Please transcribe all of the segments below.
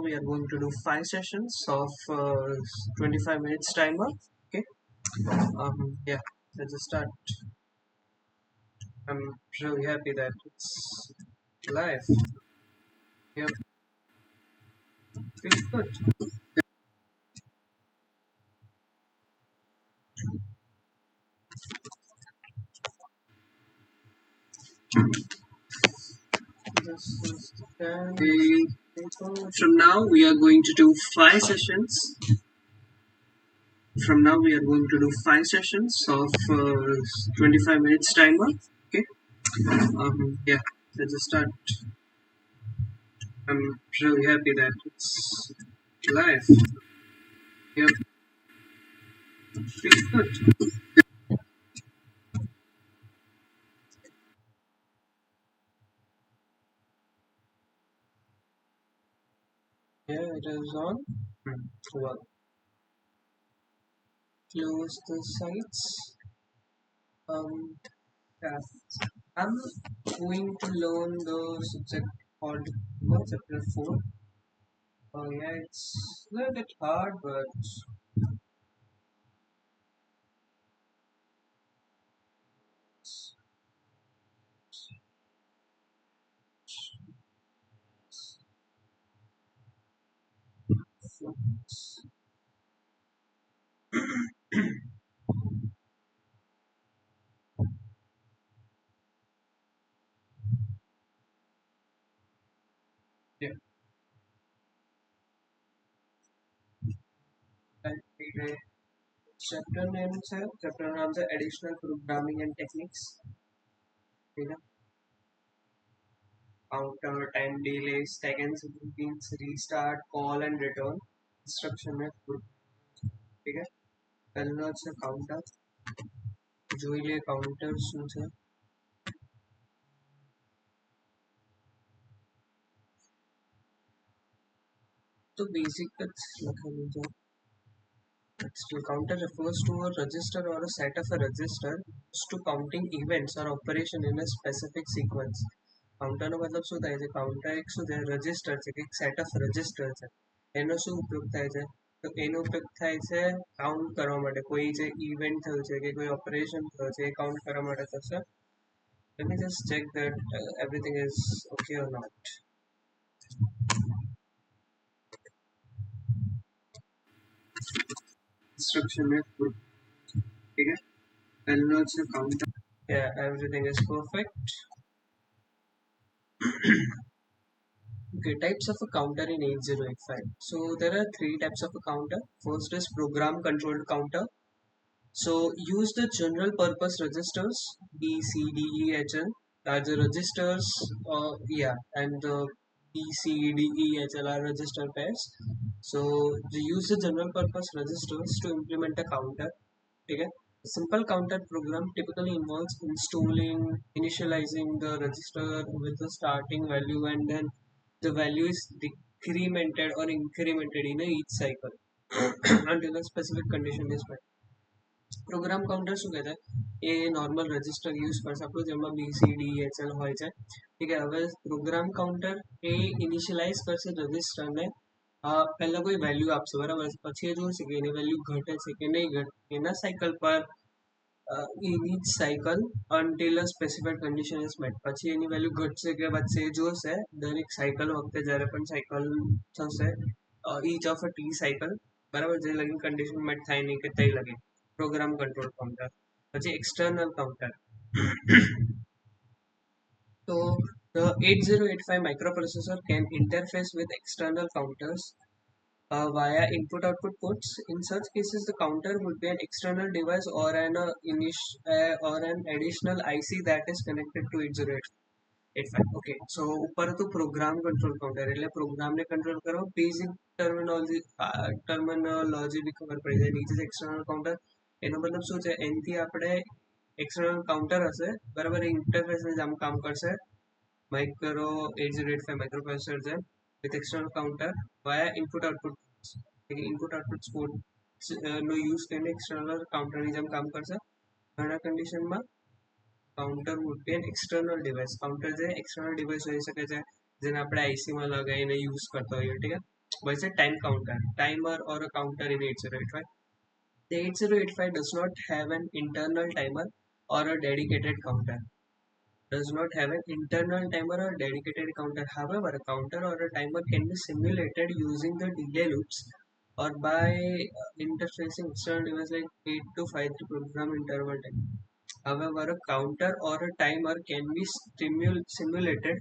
We are going to do 5 sessions of 25 minutes timer. Okay. Yeah. Let's just start. I'm really happy that it's live. Yep. Feels good. Okay. From now we are going to do 5 sessions. From now we are going to do 5 sessions of 25 minutes timer. Okay. Yeah. Let's just start. I'm really happy that it's live. Yep. Feels good. Yeah, it is on. Well, close the sites. Um, yeah. I'm going to learn the subject called chapter 4. Oh, yeah, it's a little bit hard, but yeah. And the chapter names are additional programming and techniques. You know, counter, time delay, seconds, routines, restart, call and return. Instruction है ठीक है पहला છે counter જોઈ લે counter શું છે तो basic જ લખેલું છે. Still, counter refers to a register or a set of a register used to counting events or operation in a specific sequence. Counter નો મતલબ શું થાય છે કાઉન્ટર એક શું છે રજિસ્ટર છે કે એક સેટ ઓફ રજિસ્ટર છે એનો શું ઉપયોગ થાય છે તો એનો ઉપયોગ થાય છે કાઉન્ટ કરવા માટે કોઈ જે ઇવેન્ટ થયું છે કે કોઈ ઓપરેશન થયો છે એ કાઉન્ટ કરવા માટે થશે. Let me just check that everything is okay or not. Instruction है ठीक है पहला છે counter. Yeah, everything is perfect. Okay, types of a counter in 8085. So there are three types of a counter. First is program controlled counter. So use the general purpose registers B, C, D, E, H, L are the registers. And the B, C, D, E, H, L are register pairs. So they use the general purpose registers to implement a counter. Okay. A simple counter program typically involves installing, initializing the register with the starting value, and then the value is decremented or incremented in each cycle until a specific condition is met. Program counter શું કહેવાય એ normal register use કરશે આપણું જેમાં BCDHL હોય છે ઠીક है હવે પ્રોગ્રામ કાઉન્ટર એ ઇનિશિયલાઇઝ કરશે રજિસ્ટરને પહેલા કોઈ વેલ્યુ આપશે બરાબર પછી એ જોશે કે એની વેલ્યુ ઘટે છે કે નહીં ઘટે એના સાયકલ પર in each cycle until a specified condition is met પછી એની વેલ્યુ ઘટશે કે વધશે એ જોશે દરેક સાયકલ વખતે જ્યારે પણ સાયકલ થશે each of a T cycle બરાબર જે લગીન કન્ડિશન મેટ થાય નહીં કે તઈ લગીન program control counter પછી external counter. So the 8085 microprocessor can interface with external counters via input output ports. In such cases the counter would be an external device or or an additional IC that is connected to 8085. Okay, so ઉપર હતું program control counter એટલે program ને control કરો basic terminology બી ખબર પડી જાય નીચે external counter એનો મતલબ શું છે એનથી આપણે external counter હશે બરાબર એ ઇન્ટરફેસ ને આમ કામ કરશે માઇક્રો 8085 microprocessor છે with external counter via input output input output port નો યુઝ કરીને external counter ની જેમ કામ કરશે ઘણા કન્ડિશનમાં counter would be an external device counter જે એક્સટર્નલ ડિવાઇસ હોઈ શકે છે જેને આપણે આઈસી માં લગાવીને યુઝ કરતા હોઈએ ઠીક છે What is a time counter? Timer or a counter in 8085? The 8085 does not have an internal timer or a dedicated counter. Does not have an internal timer or dedicated counter. However, a counter or a timer can be simulated using the delay loops or by interfacing external devices like 8 to 5 program interval time. However, a counter or a timer can be simulated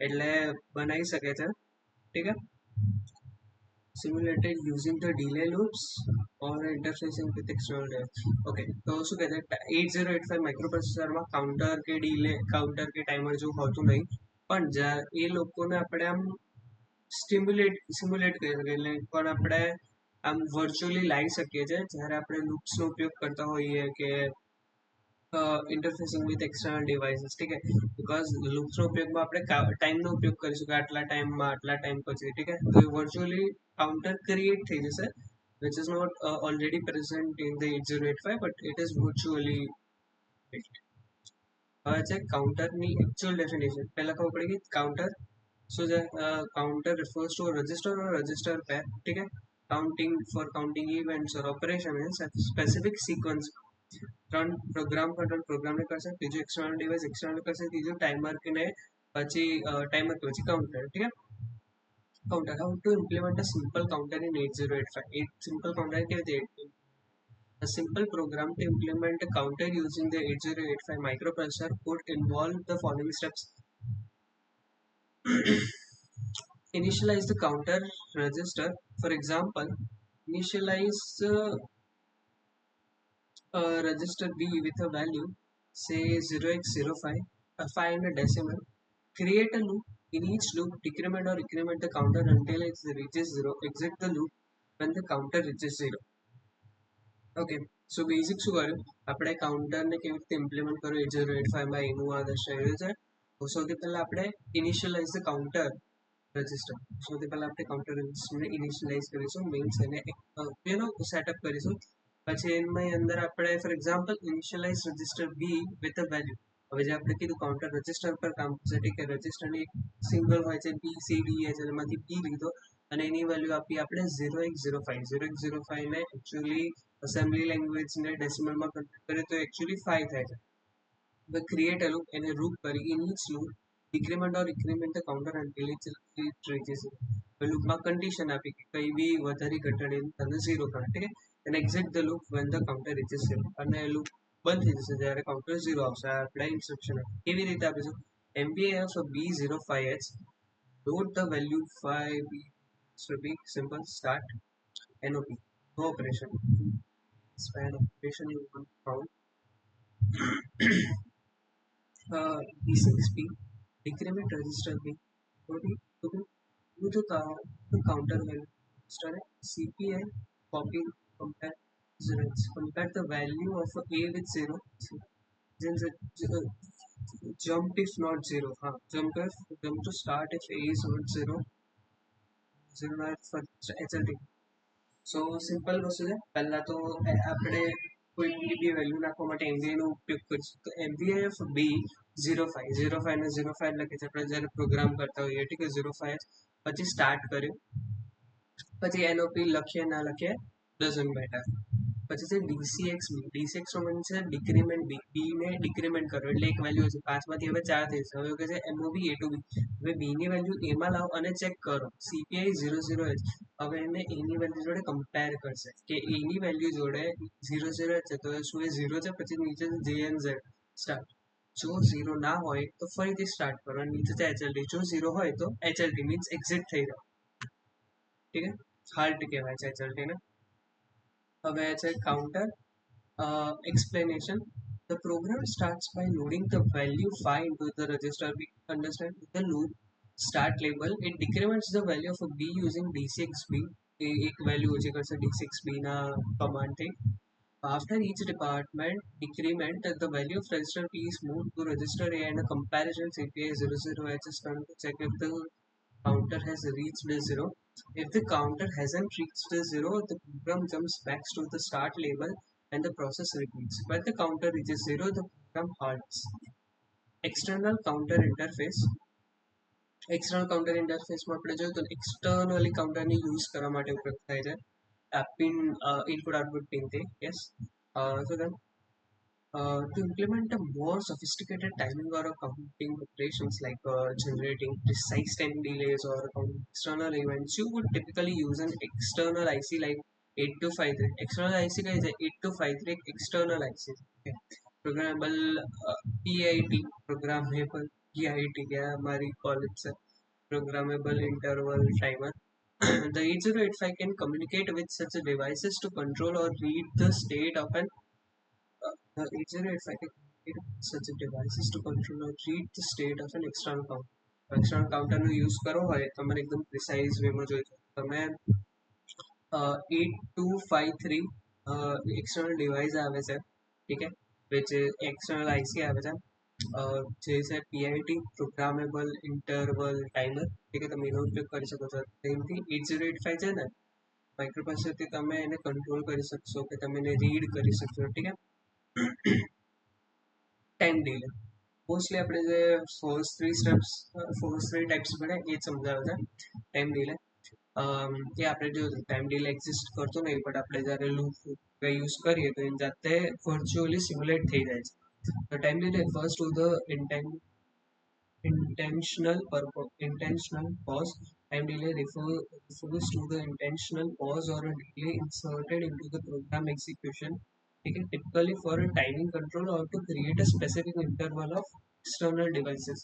એટલે બનાવી શકે છે ઠીક है simulated using the delay loops or interfacing with external device. Okay, તો શું કહે છે 8085 માઇક્રોપ્રોસેસરમાં કાઉન્ટર કે ડીલે કાઉન્ટર કે ટાઈમર જેવું હોતું નહીં પણ એ લોકોને આપણે આમ સિમ્યુલેટ કરી શકીએ એટલે પણ આપણે આમ વર્ચ્યુઅલી લાવી શકીએ છીએ જ્યારે આપણે લૂપ્સનો ઉપયોગ કરતા હોઈએ કે इंटरफेसिंग विथ एक्सटर्नल डिवाइसेस ठीक है बिकॉज लूप्स નો ઉપયોગમાં આપણે ટાઈમનો ઉપયોગ કરીશું કે આટલા ટાઈમમાં આટલા ટાઈમ પછી ठीक है तो વર્ચ્યુઅલી કાઉન્ટર ક્રિએટ થઈ જશે which is not already present in the 8085 but it is virtually built. હવે છે કાઉન્ટરની एक्चुअल डेफिनेशन પહેલા ખબર પડી ગઈ counter so the counter refers to a register or register pair ठीक है counting for counting events or operation in a specific sequence ત્રણ programme control પ્રોગ્રામને કરશે બીજું એક્સટર્નલ ડિવાઇસ એક્સટર્નલ કરશે ત્રીજું ટાઈમર કે ને પછી ટાઈમર કે પછી કાઉન્ટર ठीक है counter how to implement a simple counter in 8085 एक simple counter के लिए a simple program to implement a counter using the 8085 microprocessor could involve the following steps. Initialize the counter register. For example, initialize register B with a value say 0x05 a 5 in a decimal. Create a loop. In each loop, decrement or increment the counter until it reaches 0. Exit the loop when the counter reaches 0. Okay so basic શું કર્યું આપણે કાઉન્ટરને કેવી રીતે implement કર્યું 8085માં એનું આ દર્શાવ્યું છે તો સૌથી પહેલાં આપણે ઇનિશિયલાઇઝ ધ કાઉન્ટર રજિસ્ટર સૌથી પહેલાં આપણે કાઉન્ટર રજિસ્ટરને ઇનિશિયલાઇઝ કરીશું મીન્સ એને એનો સેટઅપ કરીશું પછી એની અંદર આપણે for example initialize register B with a value હવે જે આપણે કીધું કાઉન્ટર રજિસ્ટર પર કામ કરશે ઠીક છે રજિસ્ટરની એક સિંગલ હોય છે બી સી ડી એ છે એમાંથી બી લીધો અને એની વેલ્યુ આપી આપણે 0x05 ને એકચ્યુઅલી assembly language ને decimal માં convert કરીએ તો actually 5 થાય છે the create a loop એને loop કરી in each loop decrement or increment the counter until it reaches લૂપમાં કન્ડિશન આપી કે કઈ બી વધારી ઘટાડીને તમે 0 કરો ઠીક છે and exit the loop when the counter reaches 0 અને લૂપ બંધ થઈ જશે જ્યારે કાઉન્ટર 0 આવશે આ આપણે ઇન્સ્ટ્રક્શન કેવી રીતે આપીશું MBAF B05H load the value 5 should be simple start NOP no operation span operation you want found D6P decrement register B to the counter value register CPI copy compare zeros compare the value of A with 0 then the jump if not 0 jump to start if A is not 0 for HLT so simple વસ્તુ છે પહેલાં તો આપણે કોઈ B value નાખવા માટે એમવીઆઈનો ઉપયોગ કરીશું તો એમવીઆઈએફ બી 05 ને 05 લખે છે આપણે જ્યારે પ્રોગ્રામ કરતા હોઈએ ઠીક છે 05 પછી સ્ટાર્ટ કર્યું પછી એનઓપી લખીએ ના લખીએ ડઝન્ટ મેટર પછી છે ડીસીએક્સ નો મીન છે ડિક્રીમેન્ટ બી ને ડિક્રીમેન્ટ કરો એટલે એક વેલ્યુ છે 5 માંથી હવે 4 થઈ જશે હવે કહે છે એમઓબી એ ટુ બી હવે બી ની વેલ્યુ એમાં લાવો અને ચેક કરો સીપીઆઈ 00H હવે એને એની વેલ્યુ જોડે કમ્પેર કરશે કે એની વેલ્યુ જોડે 00H છે તો શું એ 0 છે પછી નીચે JNZ સ્ટાર્ટ જો 0 ના હોય તો ફરીથી સ્ટાર્ટ કરો અને નીચે છે HLT જો 0 હોય તો HLT મીન્સ એક્ઝિટ થઈ જાઓ ઠીક છે હાલ્ટ કહેવાય છે HLT ને હવે છે counter explanation the program starts by loading the value 5 into the register we understand the loop start label it decrements the value of a b using d6b एक वैल्यू ओછી કરશે d6b ના કમાન્ડ થી after each department decrement the value of register p is moved to register a and a comparison cpi 00H is done to check if the counter has reached the 0. If the counter hasn't reached the 0, the program jumps back to the start label and the process repeats. When the counter reaches 0, the program halts. External counter interface. External કાઉન્ટર ઇન્ટરફેસમાં આપણે જોયું તો externally કાઉન્ટરને use કરવા માટે ઉપયોગ થાય છે પિન ઇનપુટ આઉટપુટ પિનથી yes so then to implement a more sophisticated timing or accounting operations like generating precise time delays or external events, you would typically use an external IC like 8253. External IC का is 8253 external IC. Okay. Programmable PIT, programmable PIT क्या है हमारी college से programmable interval timer. The 8085 can communicate with such devices to control or read the state of an easier if I can create such a devices to control or read the state of an external counter. External કાઉન્ટરનો use કરવો હોય તમારે એકદમ precise વેમાં જોઈએ છે તમે 8253 external device આવે છે ઠીક है વિચ એક્સટર્નલ આઈસી આવે છે જે છે પીઆઈટી પ્રોગ્રામેબલ ઇન્ટરવલ ટાઈમર ઠીક है તમે એનો ઉપયોગ કરી શકો છો તેનાથી 8085 છે ને માઇક્રો પાસેથી તમે એને કંટ્રોલ કરી શકશો કે તમે એને રીડ કરી શકશો ઠીક है ટાઈમ ડીલે મોસ્ટલી આપણે જે ફર્સ્ટ થ્રી ટાઈપ્સ ભણ્યા એ જ સમજાવે છે ટાઈમ ડીલે એ આપણે જો ટાઈમ ડીલે એક્ઝિસ્ટ કરતો નહીં બટ આપણે જ્યારે લૂપ યુઝ કરીએ તો એની જાતે વર્ચ્યુઅલી સિમ્યુલેટ થઈ જાય છે તો time delay first to the intentional pause. Time delay refers to the intentional pause or a delay inserted into the program execution. Okay, typically for a timing control or to create a specific interval of external devices.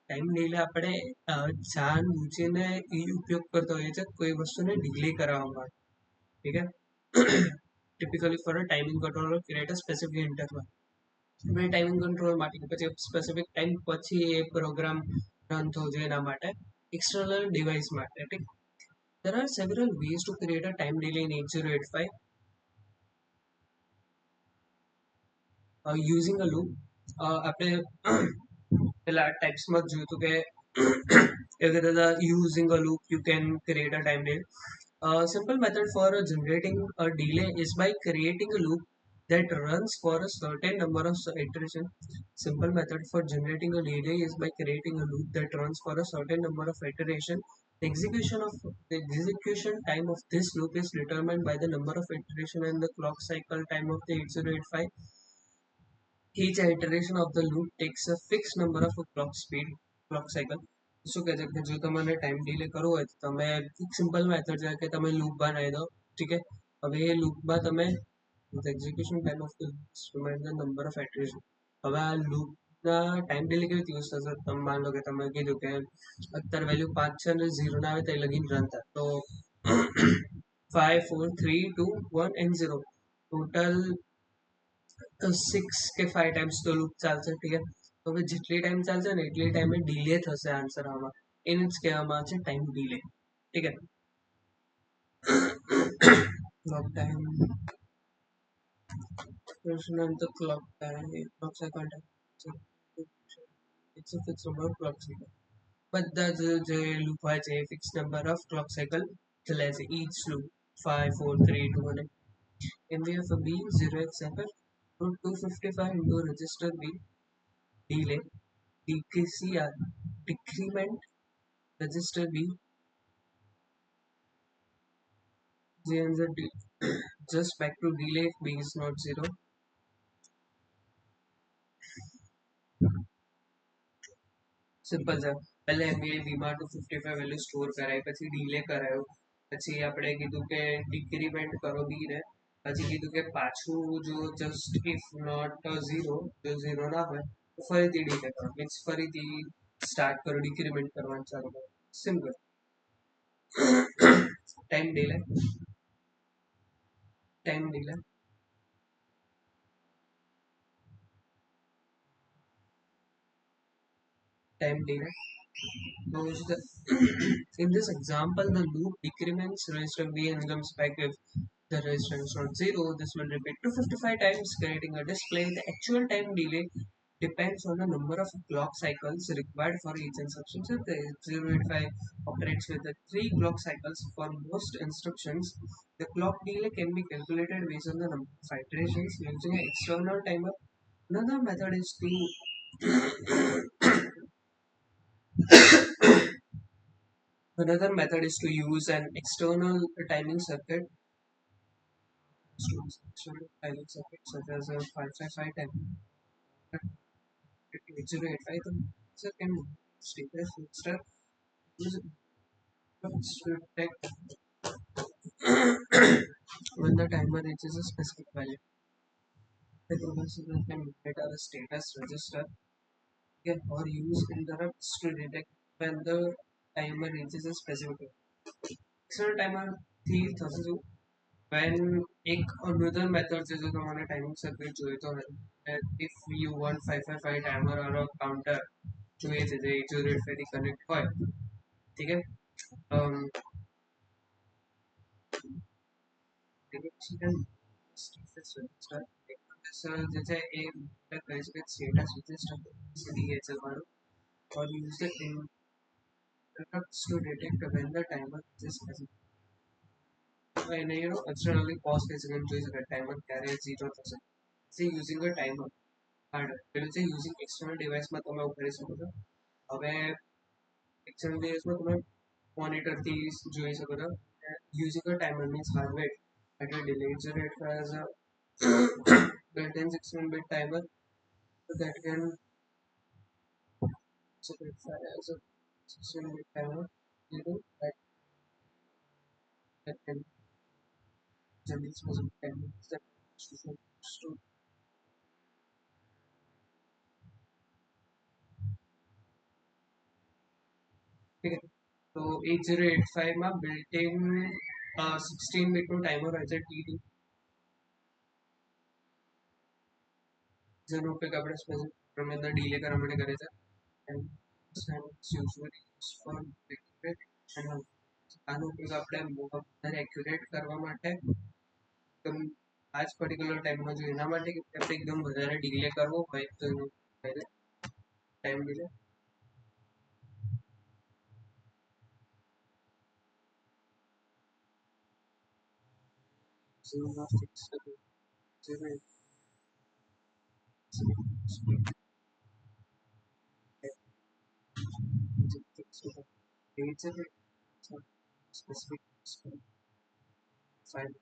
Time delay આપણે જાન બૂજીને એ ઉપયોગ કરતા હોઈએ છીએ કોઈ વસ્તુને delay કરાવવા માટે ઠીક है typically for a timing control create a specific interval બે ટાઈમિંગ કંટ્રોલ માટે પછી સ્પેસિફિક ટાઈમ પછી એ પ્રોગ્રામ રન થવો જોઈએ એના માટે external device માટે ઠીક there are several ways to create a time delay in 8085 using a loop આપણે પેલા ટાઈપ્સમાં જોયું હતું કે એવી રીતે using a loop you can create a time delay. A simple method for generating a delay is by creating a loop that runs for a certain number of iterations. Simple method for generating a delay is by creating a loop that runs for a certain number of iterations. The execution time of this loop is determined by the number of iteration and the clock cycle time of the 8085. Each iteration of the loop takes a fixed number of clock cycle. શું કહે છે કે જો તમારે time delay કરવો હોય તો તમે એક સિમ્પલ મેથડ છે કે તમે લૂપ બનાવી દો ઠીક है હવે એ લૂપમાં તમે execution time of the number of iteration હવે આ લૂપના ટાઈમ ડીલે કેવી રીતે યુઝ થશે તમે માન લો કે તમે કીધું કે અત્યારે વેલ્યુ 5 છે અને 0 ના આવે તો એ લગીન રન થાય તો 5 4 3 2 1 and 0 ટોટલ 6 કે 5 ટાઈમ્સ તો લૂપ ચાલશે ઠીક है તો હવે જેટલી ટાઈમ ચાલશે ને એટલી ટાઈમે ડીલે થશે આન્સર આમાં એને જ કહેવામાં આવે છે ટાઈમ ડીલે ઠીક है clock time the clock cycle time it's a fixed number of clock cycle બધા જે લૂપ હોય છે એ fix number of clock cycle ચલાવે છે each loop 5 4 3 2 અને MVF B 0x7 255 into register B delay DCR decrement register B JNZ just back to delay if B is not 0 simple છે પહેલા એમબીએ બીમાં 255 વેલ્યુ સ્ટોર કરાય પછી delay કરાયો પછી આપણે કીધું કે ડિક્રીમેન્ટ કરો બી ને પછી કીધું કે પાછું જો જસ્ટ ઇફ નોટ 0 જો 0 ના હોય તો ફરીથી ડીલે કરો મીન્સ ફરીથી સ્ટાર્ટ કરો ડિક્રીમેન્ટ કરવાનું ચાલુ કરો simple time delay time delay. Those the in this example, the loop decrements register B and comes back if the register is not 0. This will repeat 255 times, creating a display. The actual time delay depends on the number of clock cycles required for each instruction. So the 085 operates with the 3 clock cycles for most instructions. The clock delay can be calculated based on the number of iterations using an external timer. Another method is to Another method is to use an external timing circuit, external timing circuit such as a 555 timing 8085. The user can step by step use to detect when the timer reaches a specific value. The processor can enter a status register again or use interrupts to detect when the timer reaches a specific value. External timer થી થશે શું when एक another method છે जो તમારે timing circuit જોઈએ તો if you want 555 timer or a counter જોઈએ છે જે 8085 થી કનેક્ટ હોય ठीक है સ્ટેટસ રજિસ્ટર જે છે એ કહી શકે સ્ટેટસ રજિસ્ટર DHL વાળું or use the interrupts to detect when the timer is specific. એને externally pause કરી શકે જોઈ શકે timer ક્યારે 0 થશે. See using a timer harder પેલું છે using external device માં તમે કરી શકો છો. હવે external device માં તમે monitor થી જોઈ શકો છો. Using a timer means hardware at a delay generator has a built-in 16-bit timer that can specify as a 16-bit timer that can generate specific timers that to ठीक है तो 8085 માં built in 16 bit નું timer હોય છે TD જેનો ઉપયોગ આપણે સ્પેસિફિક પ્રમાણમાં ડીલે કરવા માટે કરે છે and it's usually used for accurate and આનો ઉપયોગ આપણે વધારે એક્યુરેટ કરવા માટે એકદમ આ જ પર્ટિક્યુલર ટાઈમમાં જો એના માટે કે આપણે એકદમ વધારે ડીલે કરવો હોય તો એનો time delay specific file.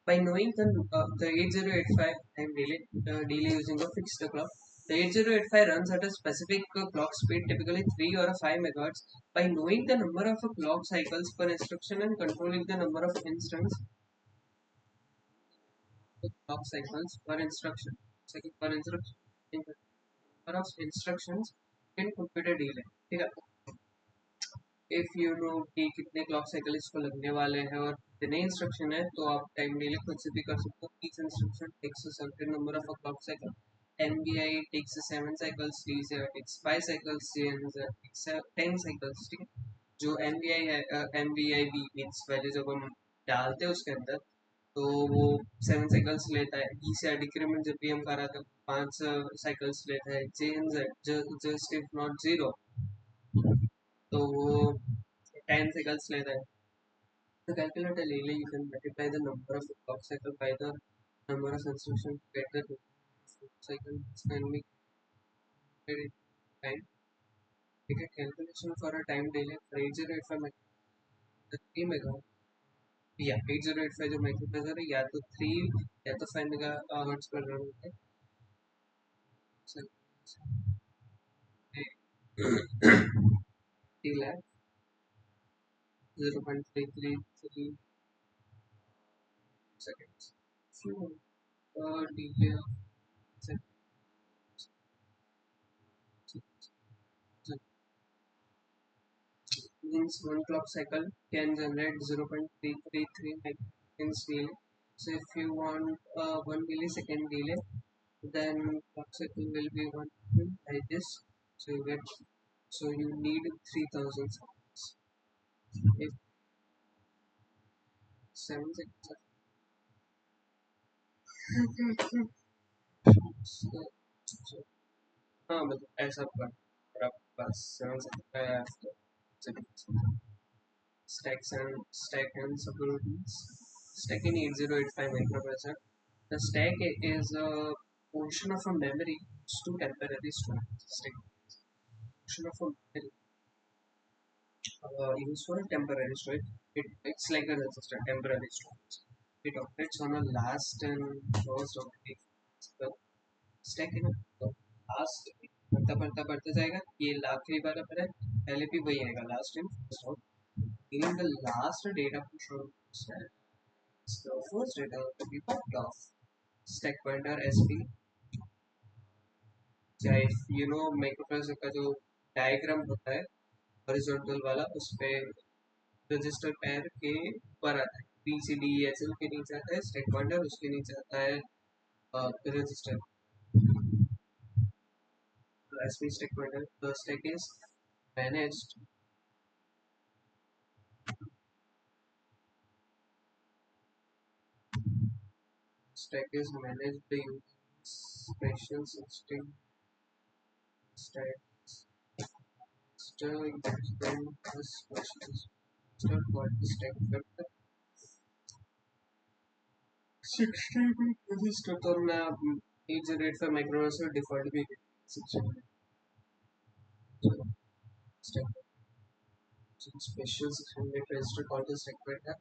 By knowing the 8085 time delay using a fixed clock, the 8085 runs at a specific clock speed, typically 3 or 5 megahertz. By knowing the number of clock cycles per instruction and controlling the number of instance clock cycles per instruction, number of instructions can compute a delay. ठीक है? If you know कि कितने clock cycle इसको लगने वाले हैं और कितने इंस्ट्रक्शन है तो आप टाइम डिले खुद से भी कर सकते हो. Each instruction takes a certain number of a clock cycle. MBI takes 7 cycles, DCI takes 5 cycles, CNZ takes 10 cycles. ठीक है जो MBI है MBIB मीन्स वैल्यू जब हम डालते हैं उसके अंदर तो वो 7 साइकिल्स लेता है. DCI डिक्रीमेंट जब भी हम कर रहे थे 5 साइकिल्स लेता है. CNZ just if not zero तो वो 10 cycles later. To calculate a delay, you can multiply the number of clock cycles by the number of instructions to get the cycle can be calculated in time. Take a calculation for a time delay for 8085 the 3 mega. Yeah, 8085 जो microprocessor है या तो 3 या तो 5 mega hertz पर run होता है. So, 3 lakh 0.333 seconds. So, delay of means one clock cycle can generate 0.333 seconds delay. So if you want 1 millisecond delay, then clock cycle will be 1 like this. So you get you need 3000 seconds. If 7 seconds so हाँ मतलब ऐसा पर आपके पास 7 seconds stack and subroutines. Stack in 8085 microprocessor. The stack is a portion of a memory used to temporarily store stack. Function of a used for a temporary storage. It's like a resistor, temporary storage. It operates on a last and first operating stack in a last बढ़ता जाएगा ये आखिरी वाला पर है पहले भी वही आएगा last in first out in the last data push on stack the first data to be popped off stack pointer sp चाहे you know माइक्रोप्रोसेसर का जो डायग्राम होता है हॉरिजॉन्टल वाला उस पे रजिस्टर पैर के ऊपर आता है B C D S L के नीचे आता है स्टैक पॉइंटर उसके नीचे आता है register SP stack pointer the stack is managed stack is managed by using special system stacks then the special system called stack vector 16 register तो मैं each rate for microprocessor default भी 16 stack special system register called the stack vector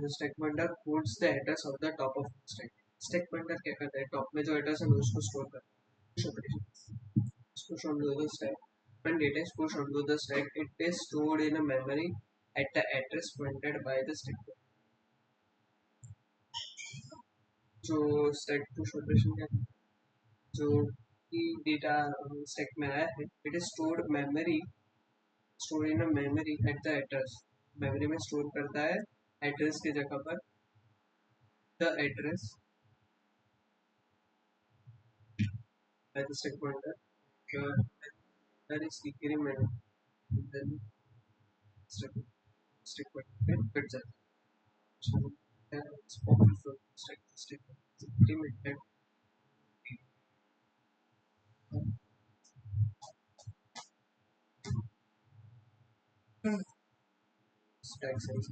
the stack pointer puts the address of the top of the stack stack pointer क्या करता है top में जो address है उसको स्टोर करता है push onto the stack. When data is pushed onto the stack, it is stored in a memory at the address pointed by the stack. जो stack push operation है जो की डेटा stack में आया है it is stored in a memory at the address memory में store करता है address की जगह पर the address by the stack pointer that is decremented then stack pointer cut जाता है so it's popular for stack decremented stack size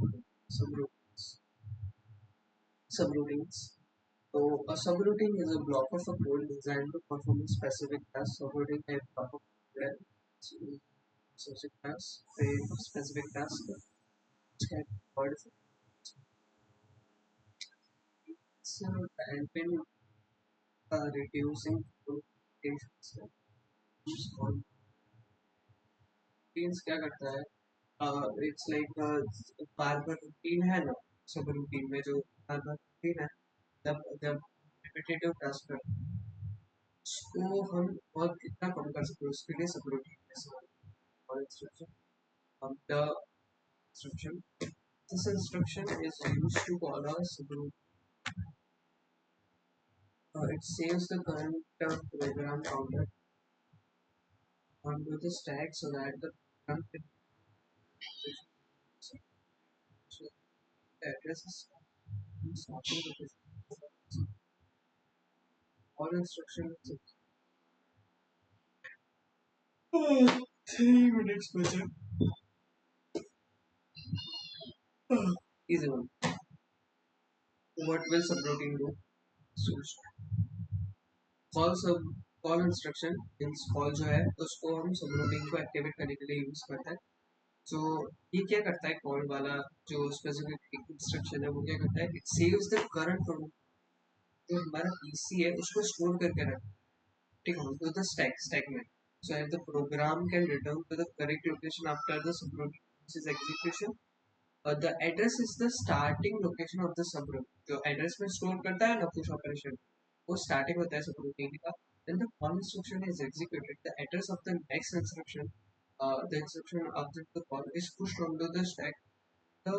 subroutines subroutines so a subroutine is a block of a code designed to perform a specific task subroutine type block of code so specific task a specific task which can be called so and when reducing code routines क्या करता है it's like bar bar routine है ना सब routine में जो बार बार routine है जब जब रिपीटेटिव टास्क करते हैं उसको हम और कितना कम कर सकते हैं उसके लिए सब रूटीन और instruction of the instruction this instruction is used to call a subroutine it saves the current program counter onto the stack so that the program can so the address is starting with this all instructions 3 minutes बचे easy one what will subroutine do so call instruction means call जो है उसको हम subroutine को activate करने के लिए use करते हैं तो ये क्या करता है कॉल वाला जो स्पेसिफिक इंस्ट्रक्शन है वो क्या करता है it saves the current program जो हमारा पीसी है उसको स्टोर करके रखता है ठीक है तो द स्टैक में so if the program can return to the correct location after the subroutine is execution the address is the starting location of the subroutine जो एड्रेस में स्टोर करता है ना कुछ ऑपरेशन वो स्टार्टिंग होता है सबरूटीन का then the call instruction is executed the address of the next instruction the instruction after the call is pushed onto the stack the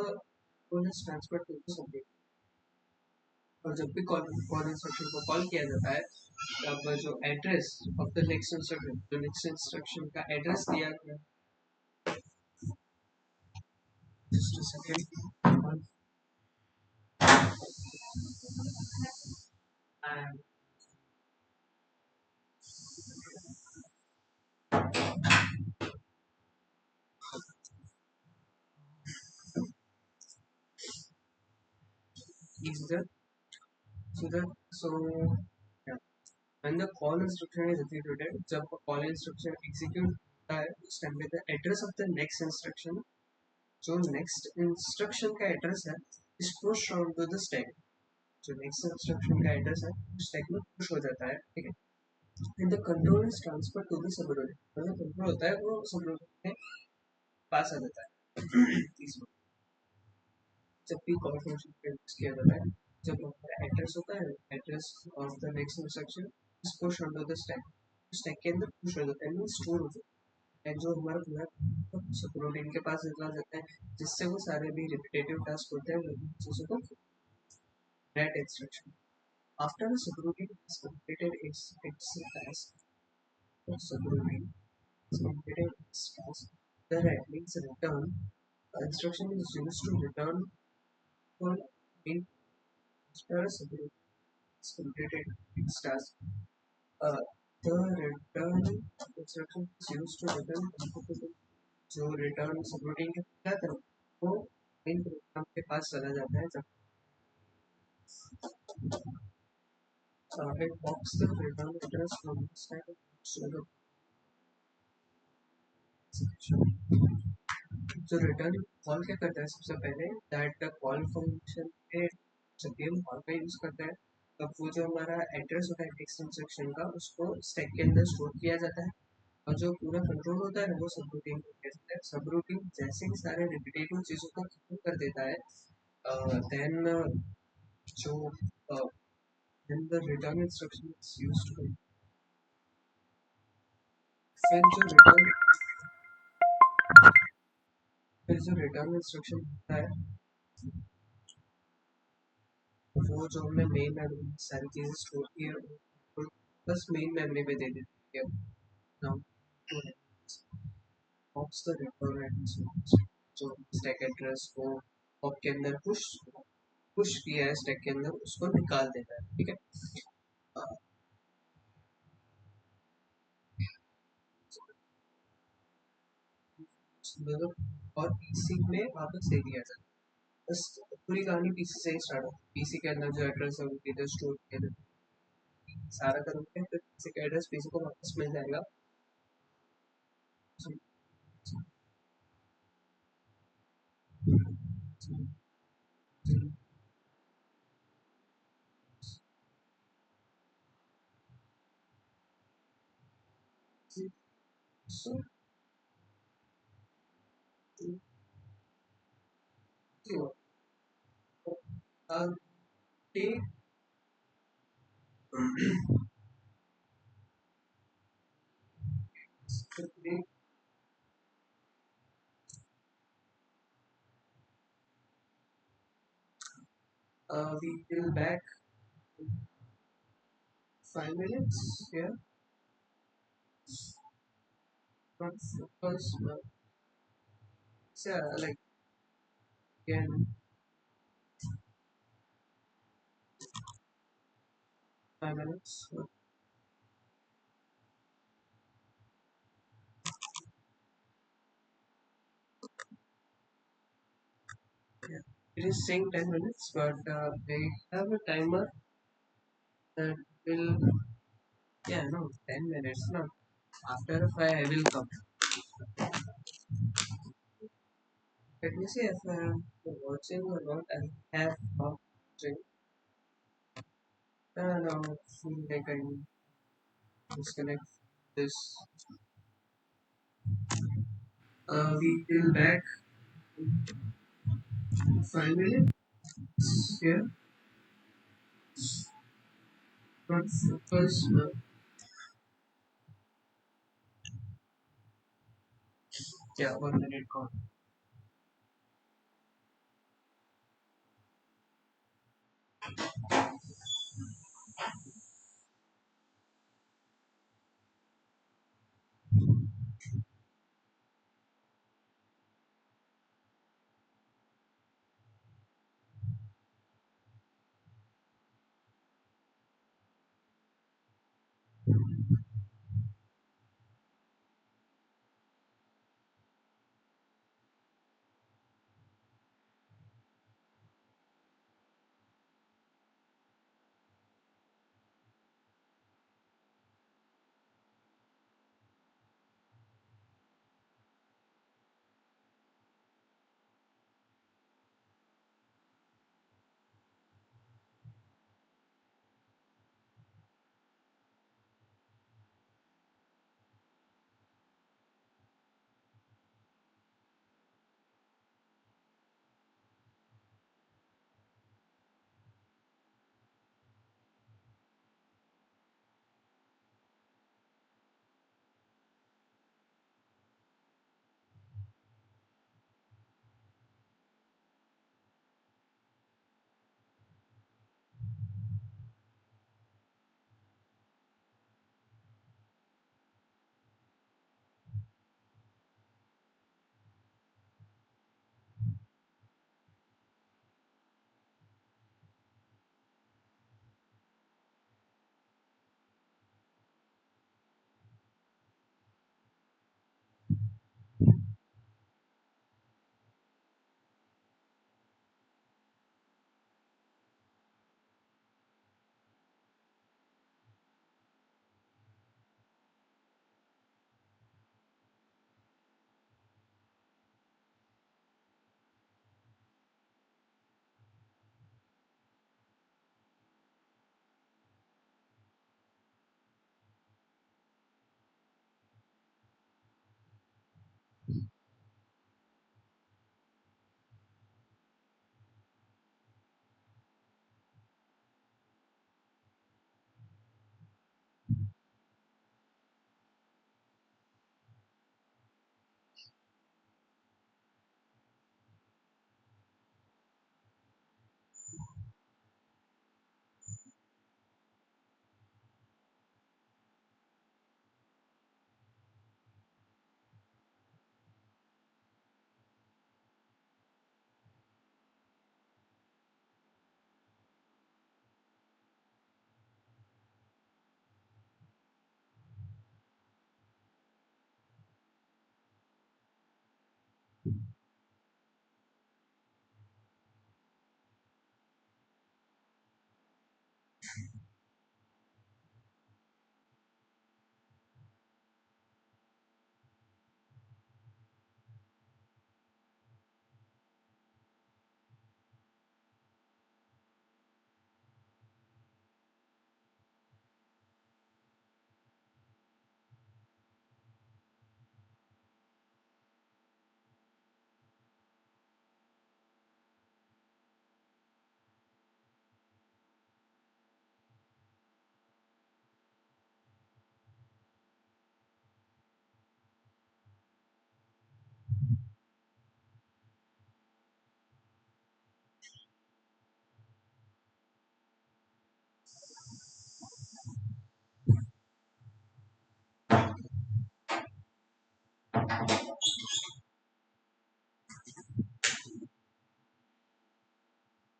call is transferred to the subroutine और जब भी call instruction को call किया जाता है तब जो address of the next instruction जो नेक्स्ट इंस्ट्रक्शन का एड्रेस दिया गया just a second and is the so yeah when the call instruction is executed, जब call instruction execute होता है उस time पे the address of the next instruction, जो next instruction का address है, is pushed onto the stack. जो next instruction का address है stack में push हो जाता है, ठीक है. And the control is transferred to the subroutine. मतलब control होता है वो subroutine में पास आ जाता है. इसमें जब भी कॉल फंक्शन पे यूज किया जाता है, जब हमारा एड्रेस होता है, address of the next instruction is push on the stack, stack के अंदर पुश हो जाता है, स्टोर हो जाता है, जो हमारा पूरा सबरूटीन के पास चला जाता है, जिससे वो सारे भी रिपीटेटिव टास्क होते हैं वो चीज़ों को that instruction. After the subroutine has completed its task, the subroutine has completed its task, the means return instruction is used to return for in after a subroutine has completed its task. Uh, the return instruction is used to return executable. जो return subroutine के क्या तरफ वो main program के पास चला जाता है जब it pops the return address from the stack to the execution. जो रिटर्न कॉल क्या करता है सबसे पहले दैट कॉल फंक्शन पे जब भी हम कॉल का यूज करते हैं तब वो जो हमारा एड्रेस होता है टेक्स्ट इंस्ट्रक्शन का उसको स्टैक के अंदर स्टोर किया जाता है और जो पूरा कंट्रोल होता है वो सब रूटीन को किया जाता है. सब रूटीन जैसे ही सारे रिपीटेटिव चीज़ों को खत्म कर देता है देन जो then the return instruction is used to फिर जो रिटर्न फिर जो रिटर्न इंस्ट्रक्शन होता है वो जो हमने मेन मेमोरी में सारी चीज़ें स्टोर की है वो बस मेन मेमोरी में दे देती है. Now pops the return address जो स्टैक एड्रेस को पॉप के अंदर पुश किया है स्टैक के अंदर उसको निकाल देता है, ठीक है. और पीसी में वापस दे दिया जाता है. बस पूरी कहानी पीसी से ही स्टार्ट होती है. पीसी के अंदर जो एड्रेस है वो किधर स्टोर किया जाता है सारा करोगे फिर पीसी का एड्रेस पीसी को वापस मिल जाएगा. So, I'll take we will back 5 minutes. Yeah, but focus. Yeah, like again 5 minutes. Yeah. It is saying 10 minutes, but they have a timer that will. Yeah, no, 10 minutes. No, after 5 I will come. Let me see if I am watching or not. I have not watching. No, feel like I disconnect this. We will back 5 minutes. Yeah, but focus. Yeah, 1 minute gone.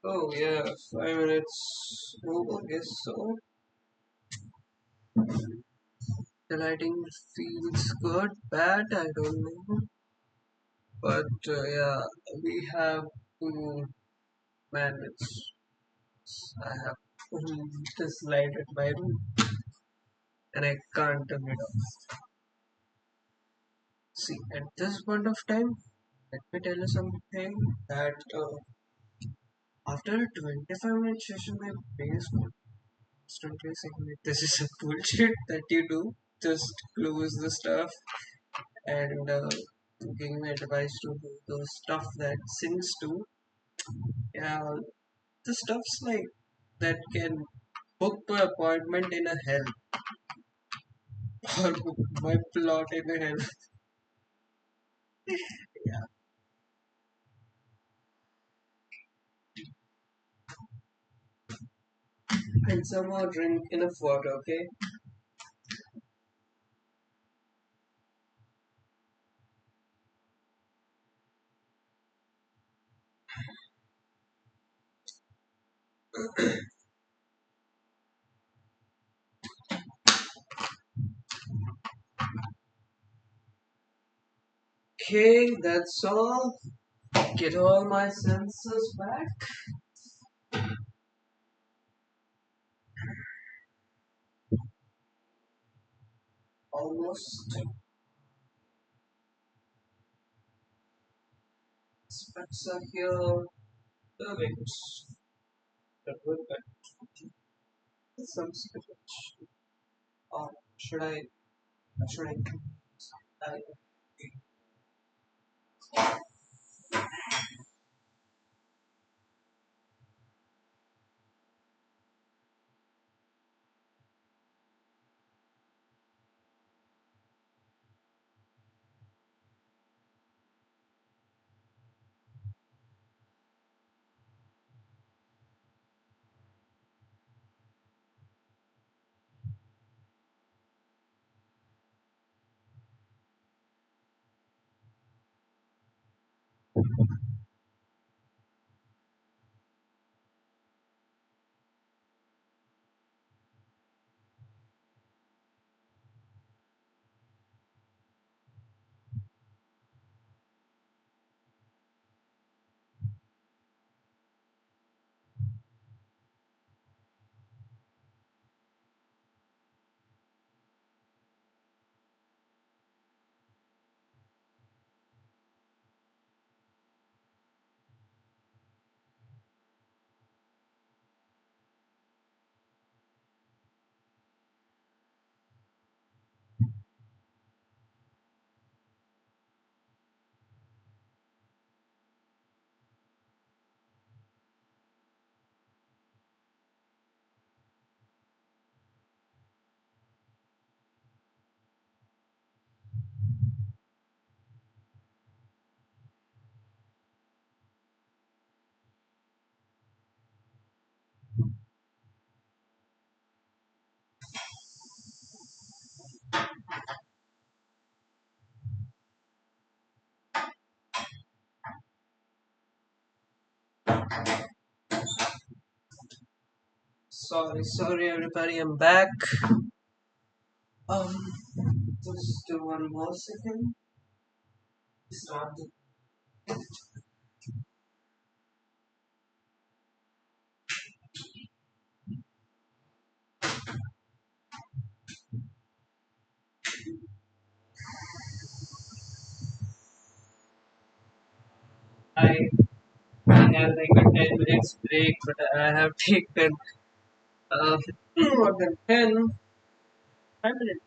Oh yeah, 5 minutes. Oh, I guess so. The lighting feels good, bad, I don't know. But yeah, we have to manage. I have this light at my room and I can't turn it off. See, at this point of time, let me tell you something that after a 25-minute session, my brain is constantly saying, like, this is a bullshit that you do. Just close the stuff and giving me advice to do the stuff that sings to. Yeah, the stuff's like that can book my appointment in a hell or book my plot in a hell. Yeah. And somehow drink enough water, okay? Okay, that's all. Get all my senses back. Almost. Specs are here. The wings. The good back. Some spinach. Or should I? Should I? Sorry, everybody. I'm back. Um, just do one more second. Start the. I have like a 10 minutes break, but I have taken uh, more than 5 minutes.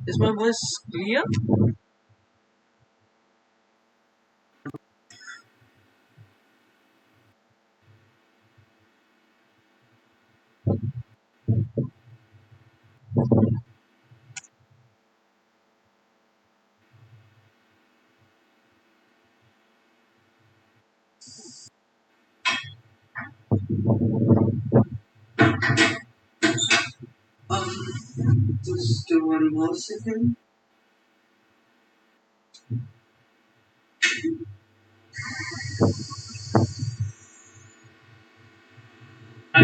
Is my voice clear? Just do one more second. I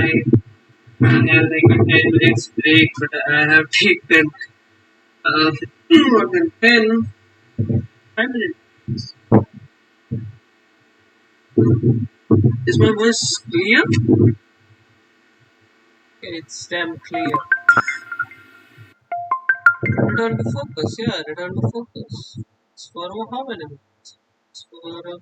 have like a 10 minutes break, but I have taken more than 5 minutes. Is my voice clear? It's damn clear. Return to focus, yeah, return to focus. It's for how many minutes? It's for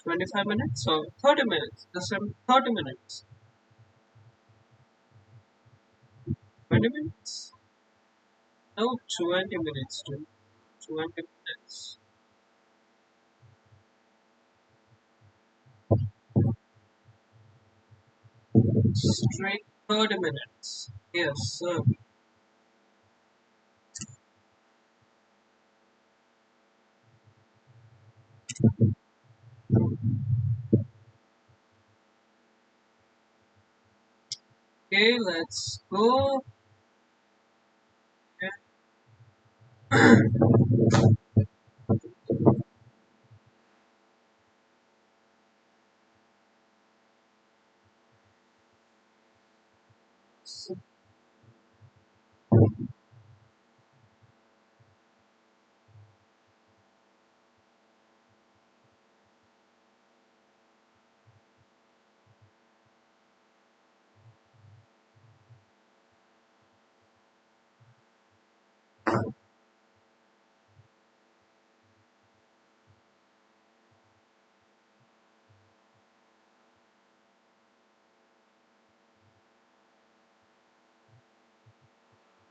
25 minutes or 30 minutes? The same 30 minutes. 20 minutes? No, 20 minutes, dude. 20 minutes. Straight 30 minutes. Yes, sir. Okay, let's go. So,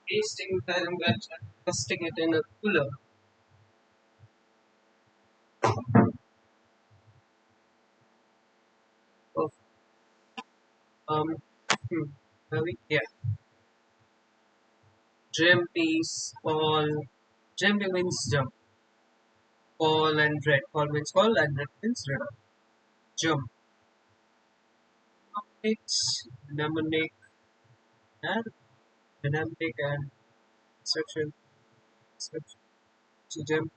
Tasting time, I'm testing it in a cooler. Of, um, maybe, yeah. Gem piece, Paul. Gem means jump. Paul and red. Paul means Paul and red means red. Jump. It's mnemonic and dynamic and instruction. Instruction. So gem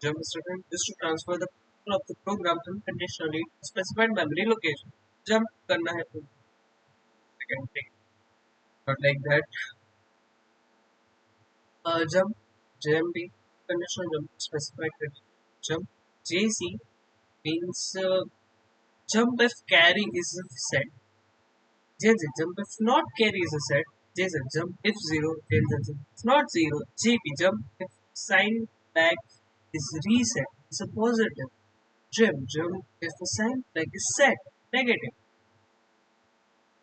instruction is to transfer the control of the program unconditionally to specified memory location. Jump करना है तो second thing. Not like that. Jump JMP conditional jump specified jump. JC means jump if carry is set. JZ jump if not carry is a set. JZ jump if zero. JZ it's not zero. JP jump if sign back is reset. It's a positive. Jump if the sign back is set. Negative.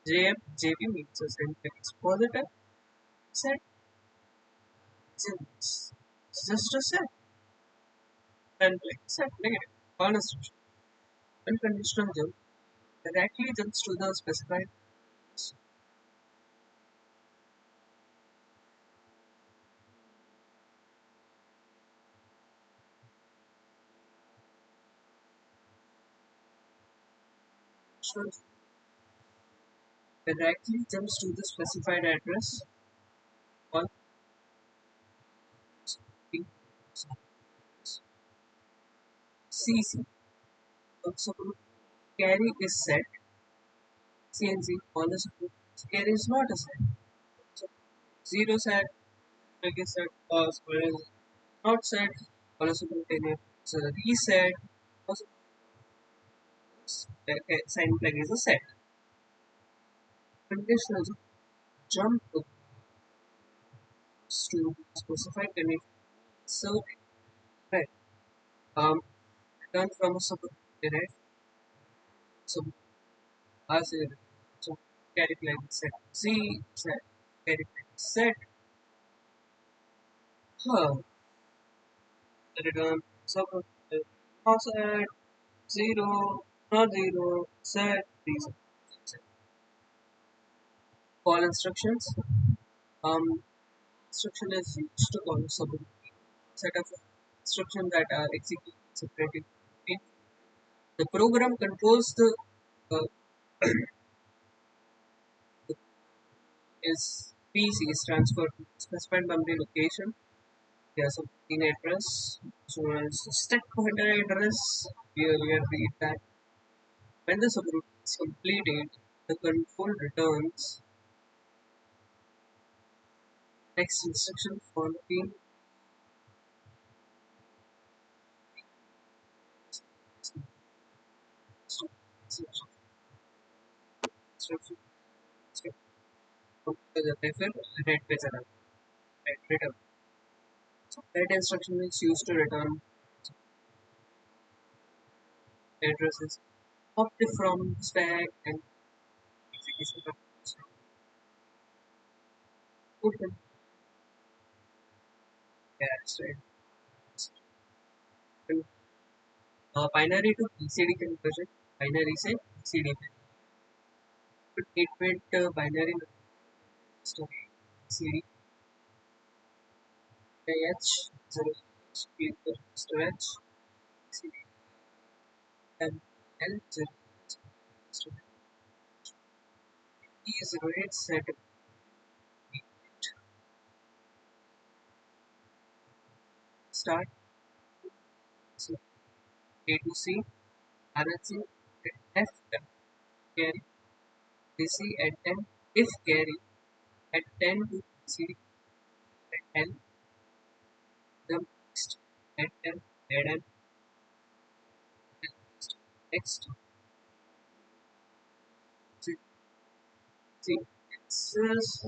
JP means a sign back is positive. Set. It's just a set. And like set negative. Honest. Unconditional jump directly jumps to the specified instruction. Directly jumps to the specified address on CC. Also, carry is set. CNC on the support. Carry is not a set. So, zero set, like is set, or square is not set. On a simultaneous reset. Also, sign flag is a set. Conditional jump to specified condition. So, right. Return from a support. Right. So as a so carry flag set Z set carry flag set her return sub set zero not zero set these call instructions instruction is used to call sub set of instruction that are executed separately. The program controls the uh, is PC is transferred to specified memory location. Yeah, so in address, so as stack pointer address, we earlier read that when the subroutine is completed, the control returns next instruction following instruction refer red पे चला return. So that instruction is used to return addresses copied from stack and execution of code. Yes, right. Binary to BCD conversion. Binary से BCD में. But 8-bit binary story BCD H 0 storage BCD and L 0 storage. E 08 set start. So A to C, RLC, F carry, BC at 10, if carry at 10 to BCD at L, the next at M, add M, next. See, see, it says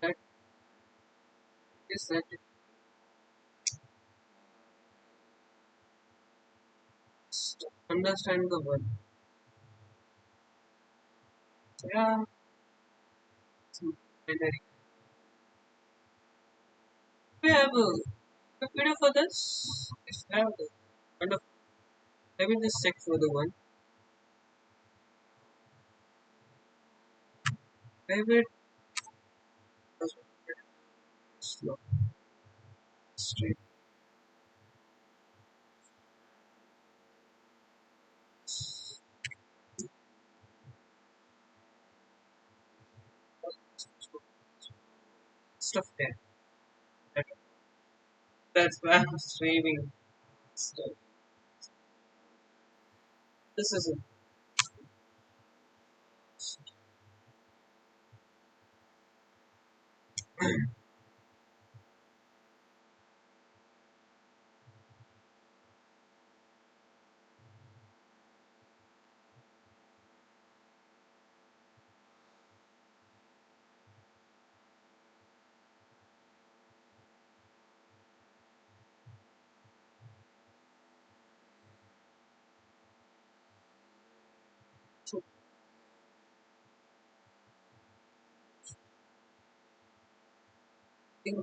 that is that understand the word. Yeah, so binary. We have a video for this. If I have the kind of, I will just check for the one. I will slow, straight, stuff there. That, that's why I'm streaming. So, this is it. So, I think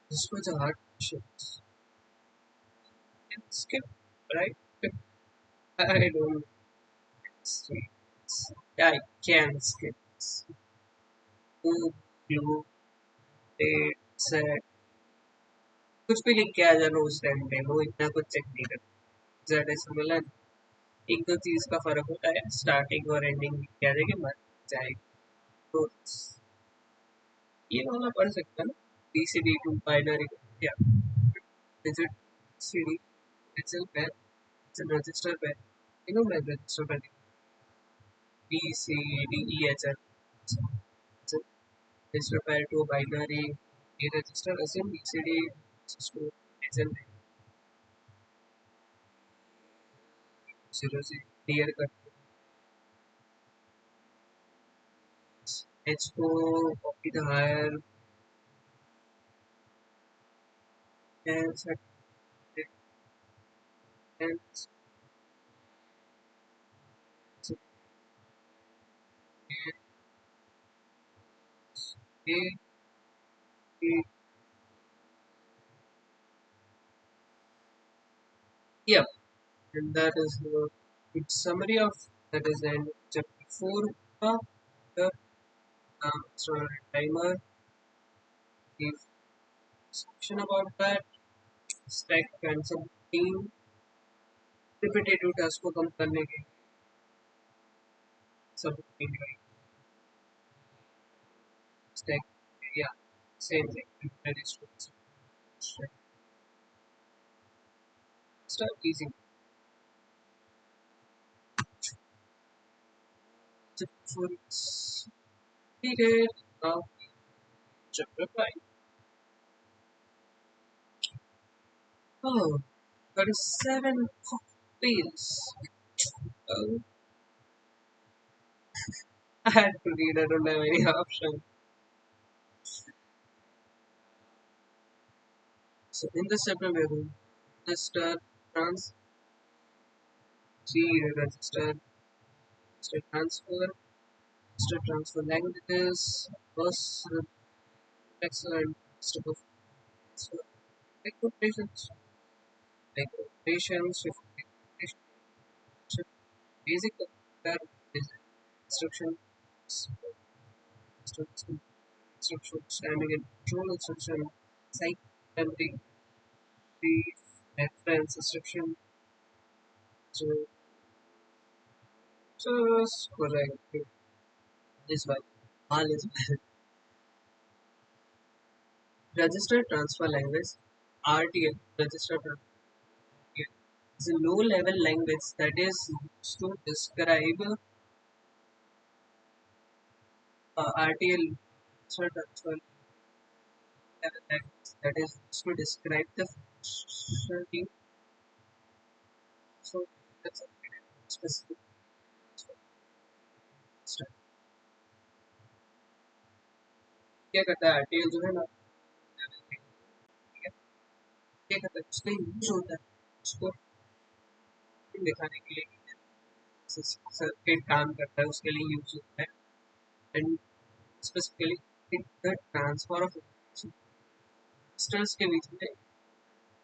this was a hard question. Can skip, right? I don't skip. Yeah, I can skip. Move, glue, date, set. कुछ भी लिख के आ जाना उस time पे वो इतना कुछ चेक नहीं करता ज्यादा सिमिलर एक दो चीज का फर्क होता है स्टार्टिंग और एंडिंग क्या देंगे मर जाएगी तो ये वाला पढ़ सकता है ना BCD टू बाइनरी या डिजिट CD एक्सेल पे एक्सेल रजिस्टर पे you know मैं रजिस्टर पे BCDEHL register file to a binary a register assume BCD to HL 0 से clear कर H को copy the higher and set and A, A, yep, and that is the quick summary of that is the end of chapter 4 of the so timer is section about that stack and some team repetitive task को कम करने के सब stack yeah same thing Start easy. The fruits. Period of chapter 5. Oh, 37 pages. Oh, I had to read, I don't have any option. So in this chapter we are going to register, trans, register, register transfer languages, bus, excellent, step of transfer, operations, operations, basic computer instruction, instructions, timing and control instruction, cycle memory, brief, reference instruction, so just correct this one. All is registered transfer language RTL registered transfer is a low level language that is used to describe RTL registered transfer level language that is used to describe the functionality. So that's a specific stuff. क्या करता है RTL जो है ना क्या करता है उसका यूज होता है उसको दिखाने के लिए सर्किट काम करता है उसके लिए यूज होता है and specifically in the transfer of registers के बीच में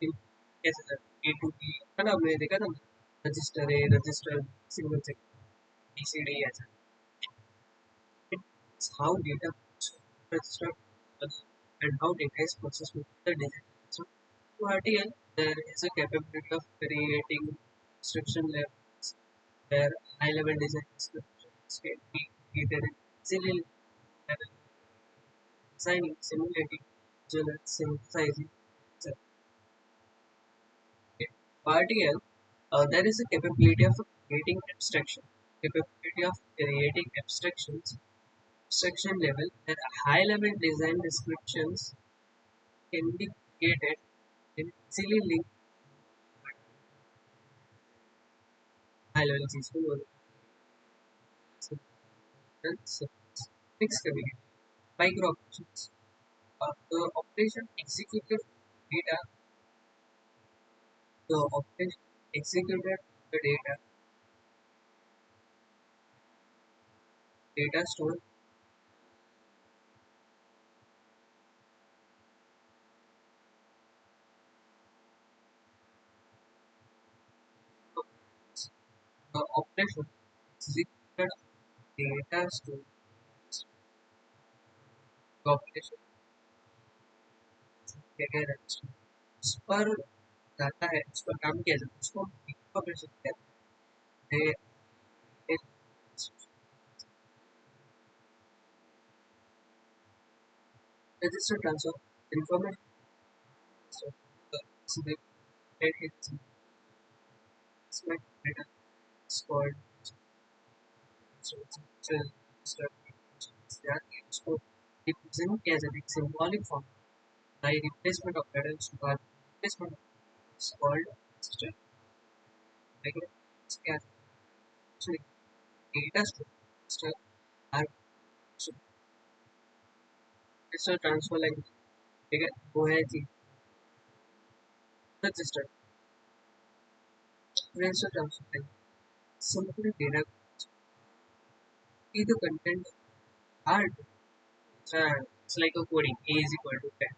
in कैसे सर A to B है ना हमने देखा था रजिस्टर A रजिस्टर सिंगल से BCD ऐसा it's how data is registered and how data is processed with the design. So to RTL there is a capability of creating instruction levels where high level design instructions can be created easily level designing, simulating, synthesizing. So, RTL, there is a capability of creating abstraction, capability of creating abstractions, abstraction level, where high level design descriptions can be created in easily linked high level systems. Fixed community, micro operations. The operation executed data, the operation executed the data stored. The operation executed data stored. The operation क्या register उस पर जाता है उस पर काम किया जाता है उसको ऑपरेशन कहते हैं register transfer information data is called उसको represent किया जाता है symbolic form by replacement of letters to replacement is called register like क्या actually data structure are register transfer language ठीक है वो है जी register register transfer language simply data either content hard it's like a coding a is equal to 10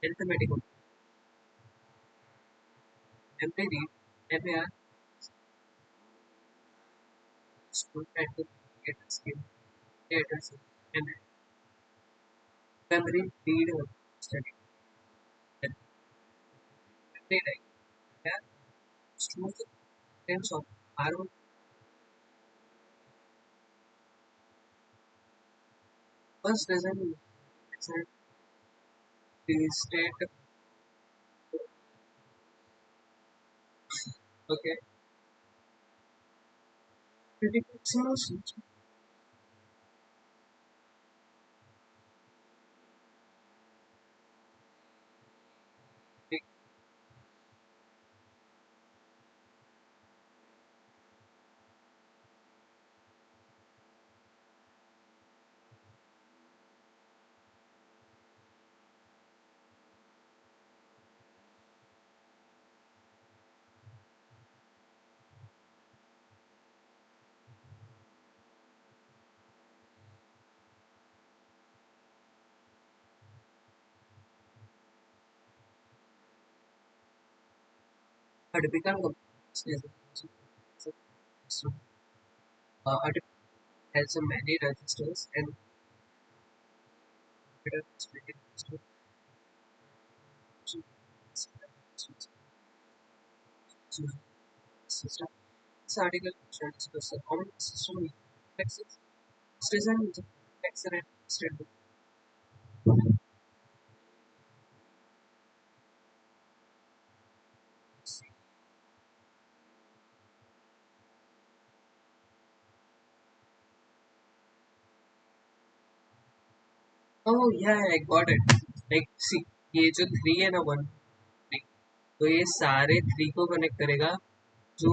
arithmetic every read every hour school at the get a skill get a skill and memory read study every like yeah smooth sense of R1 first doesn't state Okay. Critical solutions. A typical computer system has a many registers and computer is very register system. This article shows the common system complexes. It's designed with excellent stable. Oh yeah, I got it. Like see, ये जो three है ना one, तो ये सारे three को connect करेगा जो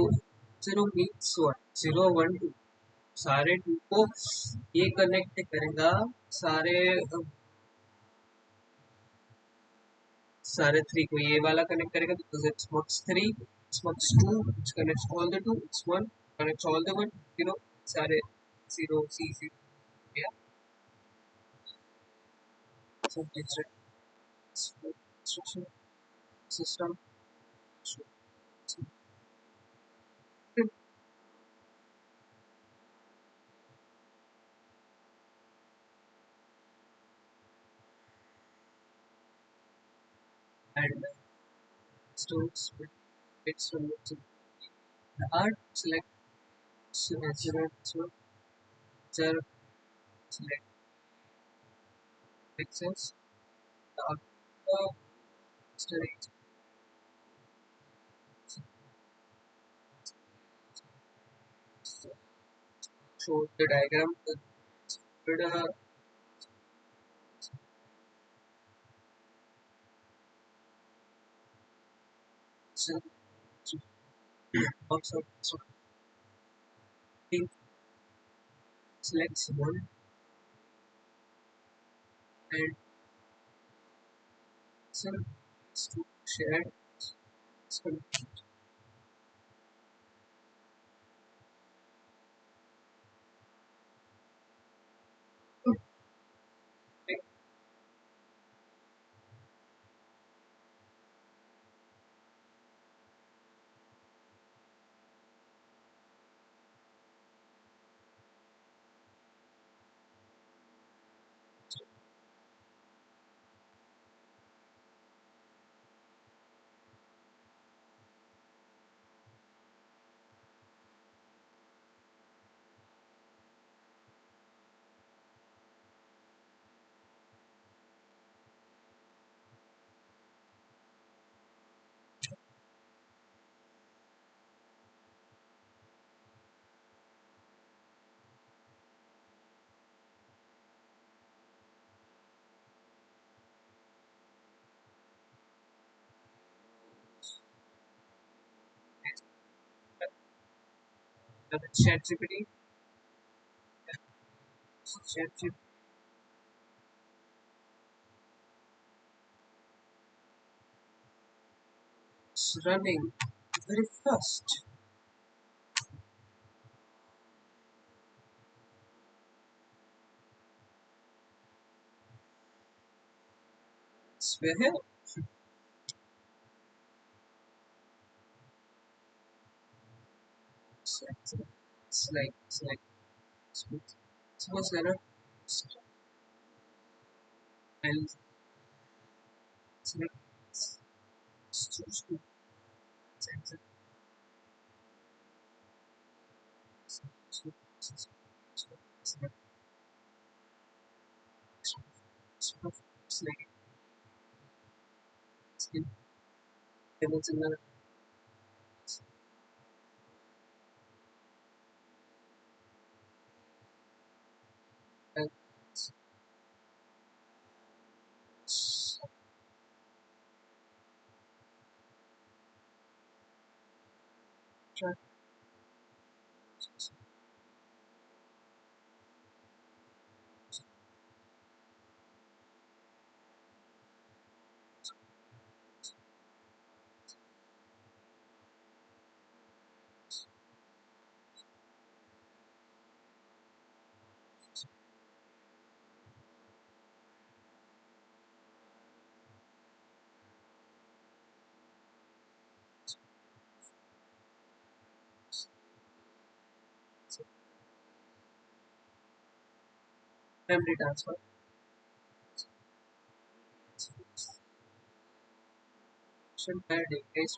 zero means one, zero one two, सारे टू को ये कनेक्ट करेगा, सारे सारे थ्री को ये वाला कनेक्ट करेगा because it's mux three, it's mux two, it's connects all the two, it's one connects all the one, zero, सारे जीरो सी जीरो या सब different instruction system and stores with bits from the art select zero zero zero select pixels, the art storage show the diagram with a box of so pink selects one and some to shared screen. The ChatGPT, ChatGPT is running very fast. It's very it's like suppose there are files select choose to sensor select select skill tables in the Sure. Memory transfer. Should bear database.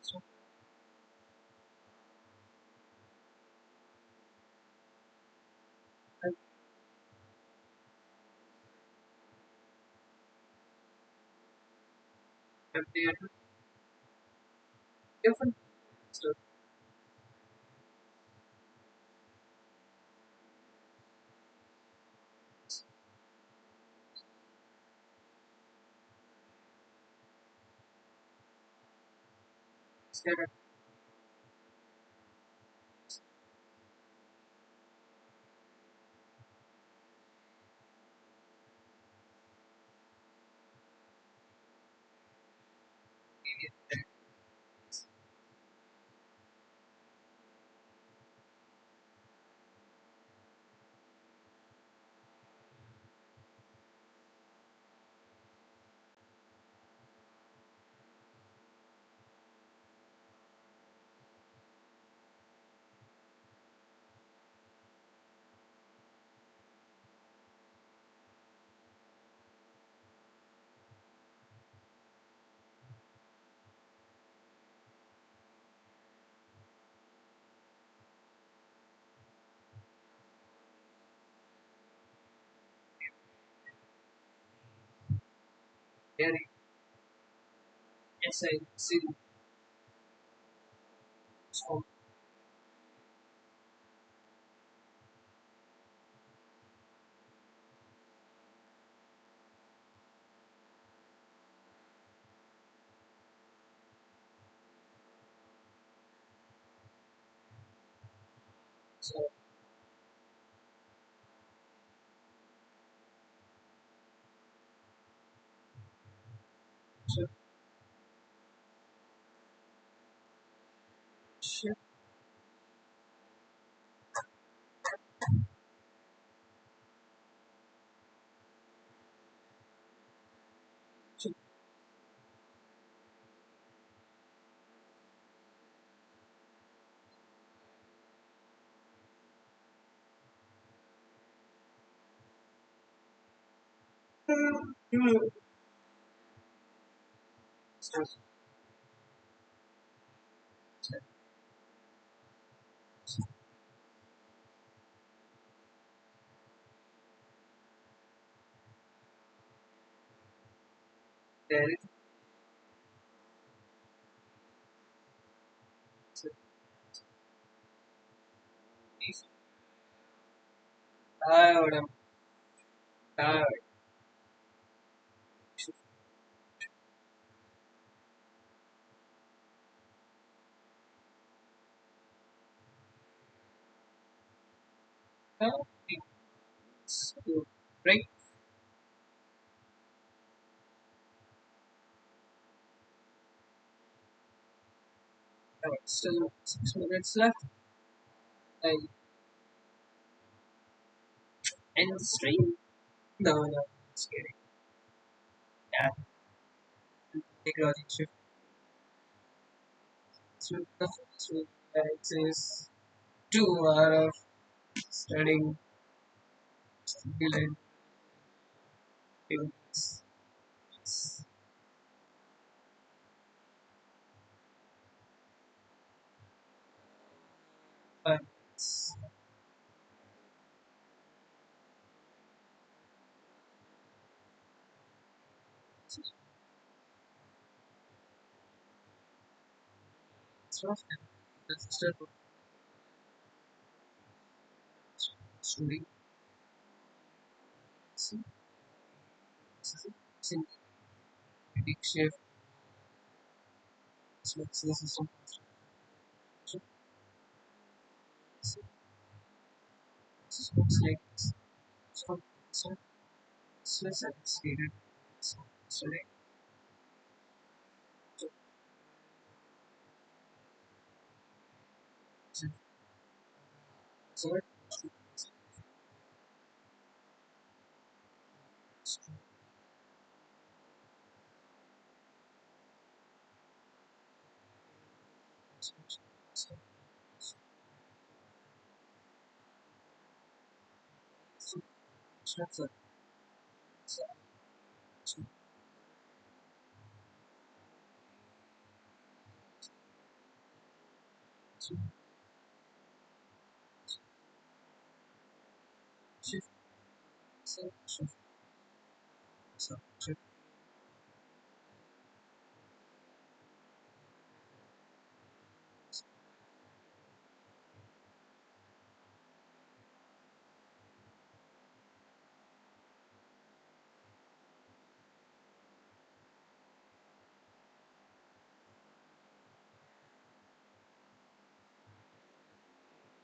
So memory address. Different stuff. Standard. Very. Yes, I see. So, so, so, so, so, so, there is. I would have. I would have. So, break. Still 6 minutes left. I end the stream. No, no, it's kidding. Yeah, take logic shift. So the first week that is 2 hours of studying delayed things. But So, register story. Big shift makes the system looks like so stress and stated select select structure shift shift shift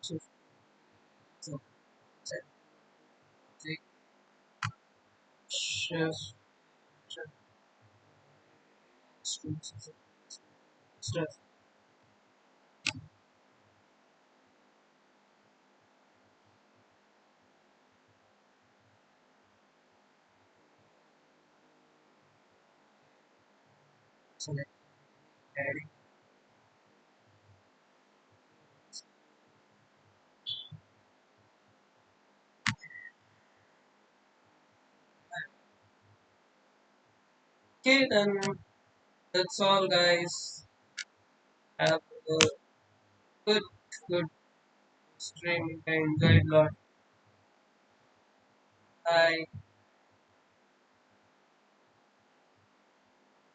shift so set take shift shift stress select adding okay then that's all guys have a good good stream I enjoyed a lot bye